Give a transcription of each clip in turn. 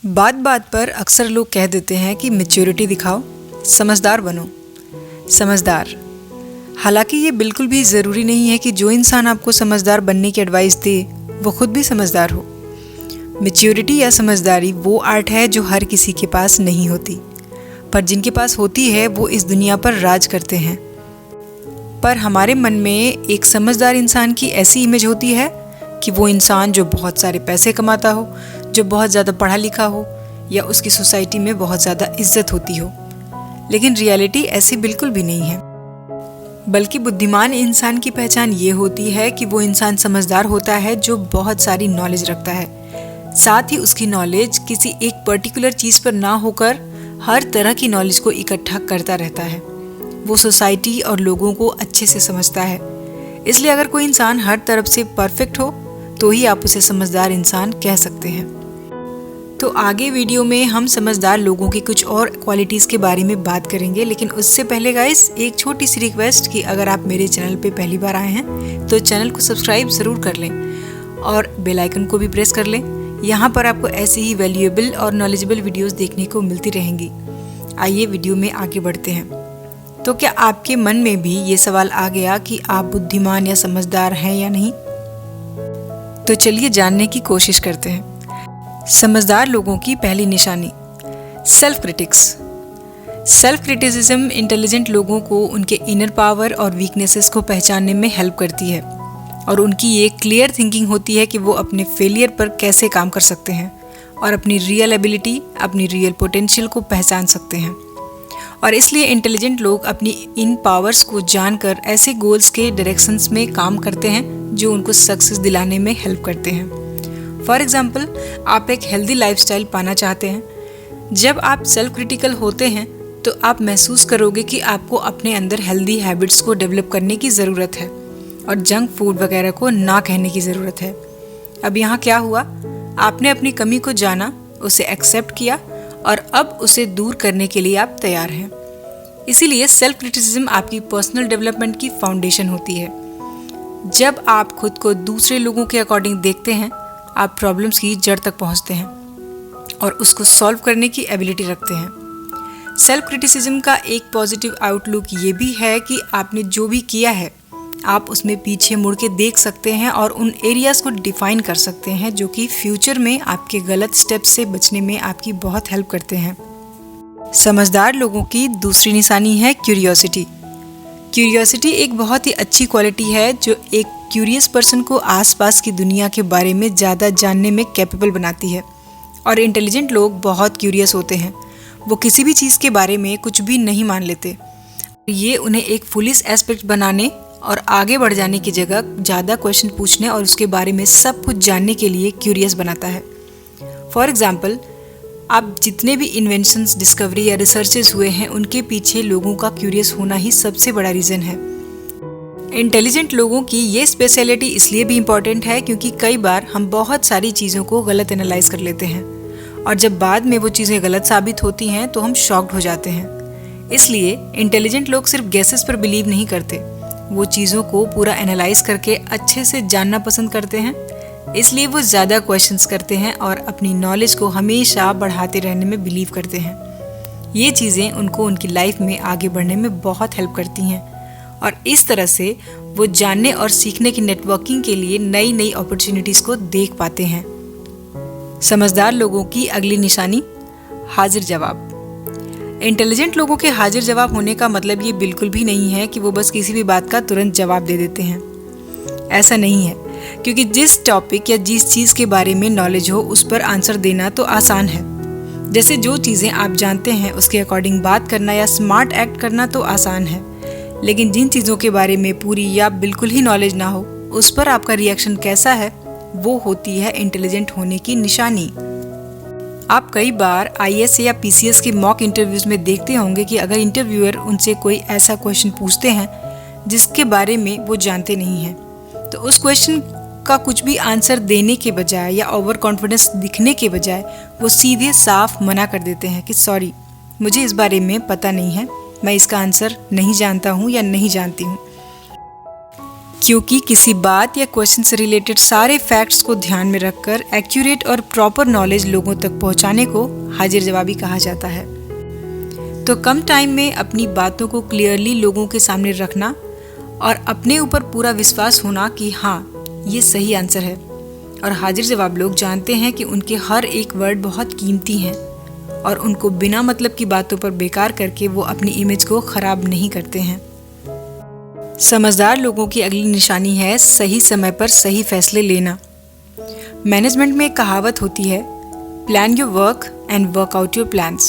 बात बात पर अक्सर लोग कह देते हैं कि मैच्योरिटी दिखाओ, समझदार बनो। समझदार, हालांकि ये बिल्कुल भी ज़रूरी नहीं है कि जो इंसान आपको समझदार बनने की एडवाइस दे वो खुद भी समझदार हो। मैच्योरिटी या समझदारी वो आर्ट है जो हर किसी के पास नहीं होती, पर जिनके पास होती है वो इस दुनिया पर राज करते हैं। पर हमारे मन में एक समझदार इंसान की ऐसी इमेज होती है कि वो इंसान जो बहुत सारे पैसे कमाता हो, जो बहुत ज़्यादा पढ़ा लिखा हो या उसकी सोसाइटी में बहुत ज़्यादा इज्जत होती हो। लेकिन रियलिटी ऐसी बिल्कुल भी नहीं है, बल्कि बुद्धिमान इंसान की पहचान ये होती है कि वो इंसान समझदार होता है जो बहुत सारी नॉलेज रखता है। साथ ही उसकी नॉलेज किसी एक पर्टिकुलर चीज़ पर ना होकर हर तरह की नॉलेज को इकट्ठा करता रहता है। वो सोसाइटी और लोगों को अच्छे से समझता है। इसलिए अगर कोई इंसान हर तरफ से परफेक्ट हो तो ही आप उसे समझदार इंसान कह सकते हैं। तो आगे वीडियो में हम समझदार लोगों की कुछ और क्वालिटीज़ के बारे में बात करेंगे, लेकिन उससे पहले गाइस एक छोटी सी रिक्वेस्ट कि अगर आप मेरे चैनल पे पहली बार आए हैं तो चैनल को सब्सक्राइब ज़रूर कर लें और बेल आइकन को भी प्रेस कर लें। यहाँ पर आपको ऐसी ही वैल्यूएबल और नॉलेजेबल वीडियोस देखने को मिलती रहेंगी। आइए वीडियो में आगे बढ़ते हैं। तो क्या आपके मन में भी ये सवाल आ गया कि आप बुद्धिमान या समझदार हैं या नहीं? तो चलिए जानने की कोशिश करते हैं। समझदार लोगों की पहली निशानी, self critics. Self criticism intelligent लोगों को उनके इनर पावर और वीकनेसेस को पहचानने में हेल्प करती है और उनकी ये क्लियर थिंकिंग होती है कि वो अपने फेलियर पर कैसे काम कर सकते हैं और अपनी रियल एबिलिटी, अपनी रियल पोटेंशियल को पहचान सकते हैं। और इसलिए इंटेलिजेंट लोग अपनी इन पावर्स को जानकर ऐसे गोल्स के डायरेक्शंस में काम करते हैं जो उनको सक्सेस दिलाने में हेल्प करते हैं। फॉर एग्जाम्पल, आप एक हेल्दी लाइफस्टाइल पाना चाहते हैं। जब आप सेल्फ क्रिटिकल होते हैं तो आप महसूस करोगे कि आपको अपने अंदर हेल्दी हैबिट्स को डेवलप करने की ज़रूरत है और जंक फूड वगैरह को ना कहने की ज़रूरत है। अब यहाँ क्या हुआ, आपने अपनी कमी को जाना, उसे एक्सेप्ट किया और अब उसे दूर करने के लिए आप तैयार हैं। इसीलिए सेल्फ क्रिटिसिज्म आपकी पर्सनल डेवलपमेंट की फाउंडेशन होती है। जब आप खुद को दूसरे लोगों के अकॉर्डिंग देखते हैं, आप प्रॉब्लम्स की जड़ तक पहुंचते हैं और उसको सॉल्व करने की एबिलिटी रखते हैं। सेल्फ क्रिटिसिज्म का एक पॉजिटिव आउटलुक ये भी है कि आपने जो भी किया है आप उसमें पीछे मुड़ के देख सकते हैं और उन एरियाज़ को डिफाइन कर सकते हैं जो कि फ्यूचर में आपके गलत स्टेप्स से बचने में आपकी बहुत हेल्प करते हैं। समझदार लोगों की दूसरी निशानी है क्यूरियोसिटी। क्यूरियोसिटी एक बहुत ही अच्छी क्वालिटी है जो एक क्यूरियस पर्सन को आसपास की दुनिया के बारे में ज़्यादा जानने में कैपेबल बनाती है। और इंटेलिजेंट लोग बहुत क्यूरियस होते हैं, वो किसी भी चीज़ के बारे में कुछ भी नहीं मान लेते। ये उन्हें एक फुलिश एस्पेक्ट बनाने और आगे बढ़ जाने की जगह ज़्यादा क्वेश्चन पूछने और उसके बारे में सब कुछ जानने के लिए क्यूरियस बनाता है। फॉर एग्जाम्पल, आप जितने भी इन्वेंशंस, डिस्कवरी या रिसर्चेस हुए हैं उनके पीछे लोगों का क्यूरियस होना ही सबसे बड़ा रीज़न है। इंटेलिजेंट लोगों की ये स्पेशलिटी इसलिए भी इम्पॉर्टेंट है क्योंकि कई बार हम बहुत सारी चीज़ों को गलत एनालाइज कर लेते हैं और जब बाद में वो चीज़ें गलत साबित होती हैं तो हम शॉक्ड हो जाते हैं। इसलिए इंटेलिजेंट लोग सिर्फ गेसेस पर बिलीव नहीं करते, वो चीज़ों को पूरा एनालाइज करके अच्छे से जानना पसंद करते हैं। इसलिए वो ज़्यादा क्वेश्चंस करते हैं और अपनी नॉलेज को हमेशा बढ़ाते रहने में बिलीव करते हैं। ये चीज़ें उनको उनकी लाइफ में आगे बढ़ने में बहुत हेल्प करती हैं और इस तरह से वो जानने और सीखने की नेटवर्किंग के लिए नई नई अपॉर्चुनिटीज़ को देख पाते हैं। समझदार लोगों की अगली निशानी, हाजिर जवाब। इंटेलिजेंट लोगों के हाजिर जवाब होने का मतलब ये बिल्कुल भी नहीं है कि वो बस किसी भी बात का तुरंत जवाब दे देते हैं। ऐसा नहीं है, क्योंकि जिस टॉपिक या जिस चीज़ के बारे में नॉलेज हो उस पर आंसर देना तो आसान है। जैसे जो चीज़ें आप जानते हैं उसके अकॉर्डिंग बात करना या स्मार्ट एक्ट करना तो आसान है, लेकिन जिन चीज़ों के बारे में पूरी या बिल्कुल ही नॉलेज ना हो उस पर आपका रिएक्शन कैसा है, वो होती है इंटेलिजेंट होने की निशानी। आप कई बार आईएएस या पीसीएस के मॉक इंटरव्यूज़ में देखते होंगे कि अगर इंटरव्यूअर उनसे कोई ऐसा क्वेश्चन पूछते हैं जिसके बारे में वो जानते नहीं हैं, तो उस क्वेश्चन का कुछ भी आंसर देने के बजाय या ओवर कॉन्फिडेंस दिखने के बजाय वो सीधे साफ मना कर देते हैं कि सॉरी, मुझे इस बारे में पता नहीं है, मैं इसका आंसर नहीं जानता हूँ या नहीं जानती हूँ। क्योंकि किसी बात या क्वेश्चन से रिलेटेड सारे फैक्ट्स को ध्यान में रखकर एक्यूरेट और प्रॉपर नॉलेज लोगों तक पहुंचाने को हाजिर जवाबी कहा जाता है। तो कम टाइम में अपनी बातों को क्लियरली लोगों के सामने रखना और अपने ऊपर पूरा विश्वास होना कि हाँ, ये सही आंसर है। और हाजिर जवाब लोग जानते हैं कि उनके हर एक वर्ड बहुत कीमती हैं और उनको बिना मतलब की बातों पर बेकार करके वो अपनी इमेज को ख़राब नहीं करते हैं। समझदार लोगों की अगली निशानी है सही समय पर सही फैसले लेना। मैनेजमेंट में एक कहावत होती है, plan your work and work out your plans.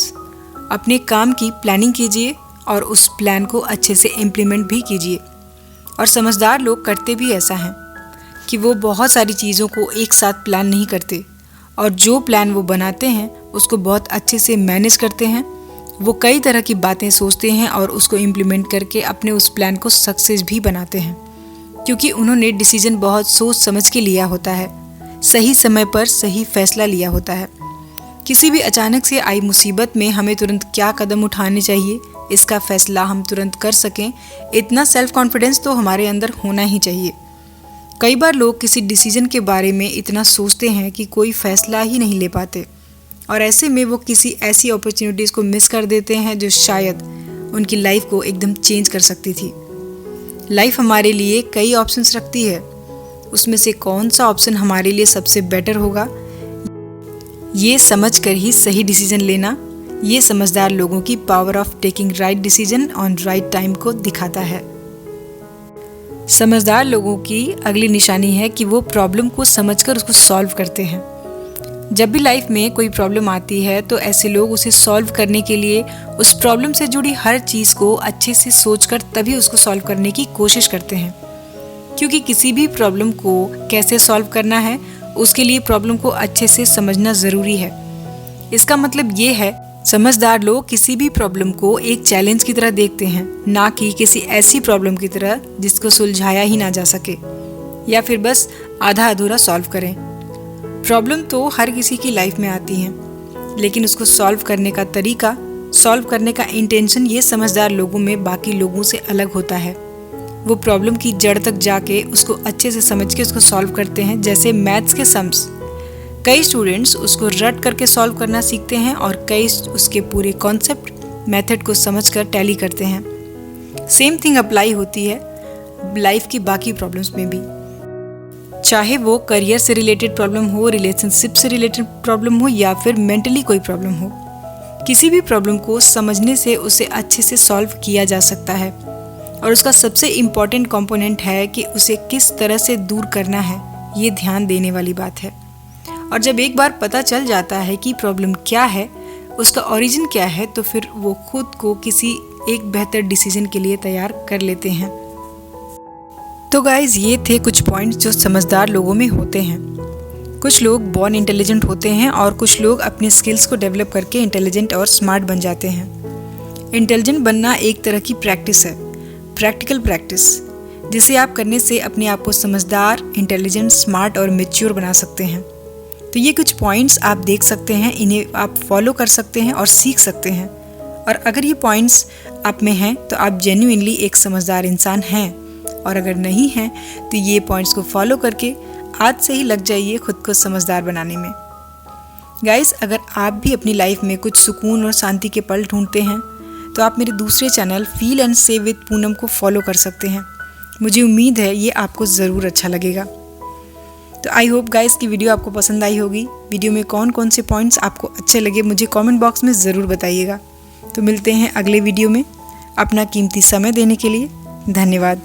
अपने काम की प्लानिंग कीजिए और उस प्लान को अच्छे से इम्प्लीमेंट भी कीजिए। और समझदार लोग करते भी ऐसा हैं कि वो बहुत सारी चीज़ों को एक साथ प्लान नहीं करते और जो प्लान वो बनाते हैं उसको बहुत अच्छे से मैनेज करते हैं। वो कई तरह की बातें सोचते हैं और उसको इम्प्लीमेंट करके अपने उस प्लान को सक्सेस भी बनाते हैं, क्योंकि उन्होंने डिसीजन बहुत सोच समझ के लिया होता है, सही समय पर सही फैसला लिया होता है। किसी भी अचानक से आई मुसीबत में हमें तुरंत क्या कदम उठाने चाहिए, इसका फैसला हम तुरंत कर सकें, इतना सेल्फ कॉन्फिडेंस तो हमारे अंदर होना ही चाहिए। कई बार लोग किसी डिसीजन के बारे में इतना सोचते हैं कि कोई फैसला ही नहीं ले पाते और ऐसे में वो किसी ऐसी अपॉर्चुनिटीज़ को मिस कर देते हैं जो शायद उनकी लाइफ को एकदम चेंज कर सकती थी। लाइफ हमारे लिए कई ऑप्शंस रखती है, उसमें से कौन सा ऑप्शन हमारे लिए सबसे बेटर होगा, ये समझ कर ही सही डिसीजन लेना, ये समझदार लोगों की power of taking right decision on right time को दिखाता है। समझदार लोगों की अगली निशानी है कि वो प्रॉब्लम को समझकर उसको सॉल्व करते हैं। जब भी लाइफ में कोई प्रॉब्लम आती है तो ऐसे लोग उसे सॉल्व करने के लिए उस प्रॉब्लम से जुड़ी हर चीज़ को अच्छे से सोचकर तभी उसको सॉल्व करने की कोशिश करते हैं, क्योंकि किसी भी प्रॉब्लम को कैसे सॉल्व करना है उसके लिए प्रॉब्लम को अच्छे से समझना ज़रूरी है। इसका मतलब ये है, समझदार लोग किसी भी प्रॉब्लम को एक चैलेंज की तरह देखते हैं, ना कि किसी ऐसी प्रॉब्लम की तरह जिसको सुलझाया ही ना जा सके या फिर बस आधा अधूरा सॉल्व करें। प्रॉब्लम तो हर किसी की लाइफ में आती हैं, लेकिन उसको सॉल्व करने का तरीका, सॉल्व करने का इंटेंशन ये समझदार लोगों में बाकी लोगों से अलग होता है। वो प्रॉब्लम की जड़ तक जाके उसको अच्छे से समझ के उसको सॉल्व करते हैं। जैसे मैथ्स के सम्स, कई स्टूडेंट्स उसको रट करके सॉल्व करना सीखते हैं और कई उसके पूरे कॉन्सेप्ट, मेथड को समझकर टैली करते हैं। सेम थिंग अप्लाई होती है लाइफ की बाकी प्रॉब्लम्स में भी, चाहे वो करियर से रिलेटेड प्रॉब्लम हो, रिलेशनशिप से रिलेटेड प्रॉब्लम हो या फिर मेंटली कोई प्रॉब्लम हो। किसी भी प्रॉब्लम को समझने से उसे अच्छे से सॉल्व किया जा सकता है और उसका सबसे इम्पॉर्टेंट कंपोनेंट है कि उसे किस तरह से दूर करना है, ये ध्यान देने वाली बात है। और जब एक बार पता चल जाता है कि प्रॉब्लम क्या है, उसका ओरिजिन क्या है, तो फिर वो खुद को किसी एक बेहतर डिसीजन के लिए तैयार कर लेते हैं। तो गाइज, ये थे कुछ पॉइंट्स जो समझदार लोगों में होते हैं। कुछ लोग बॉर्न इंटेलिजेंट होते हैं और कुछ लोग अपनी स्किल्स को डेवलप करके इंटेलिजेंट और स्मार्ट बन जाते हैं। इंटेलिजेंट बनना एक तरह की प्रैक्टिस है, प्रैक्टिकल प्रैक्टिस, जिसे आप करने से अपने आप को समझदार, इंटेलिजेंट, स्मार्ट और मैच्योर बना सकते हैं। तो ये कुछ पॉइंट्स आप देख सकते हैं, इन्हें आप फॉलो कर सकते हैं और सीख सकते हैं। और अगर ये पॉइंट्स आप में हैं तो आप जेन्युइनली एक समझदार इंसान हैं, और अगर नहीं हैं तो ये पॉइंट्स को फॉलो करके आज से ही लग जाइए खुद को समझदार बनाने में। गाइस, अगर आप भी अपनी लाइफ में कुछ सुकून और शांति के पल ढूंढते हैं तो आप मेरे दूसरे channel feel and save with Poonam को फॉलो कर सकते हैं। मुझे उम्मीद है ये आपको ज़रूर अच्छा लगेगा। तो आई होप गाइस कि वीडियो आपको पसंद आई होगी। वीडियो में कौन कौन से पॉइंट्स आपको अच्छे लगे मुझे कमेंट बॉक्स में ज़रूर बताइएगा। तो मिलते हैं अगले वीडियो में। अपना कीमती समय देने के लिए धन्यवाद।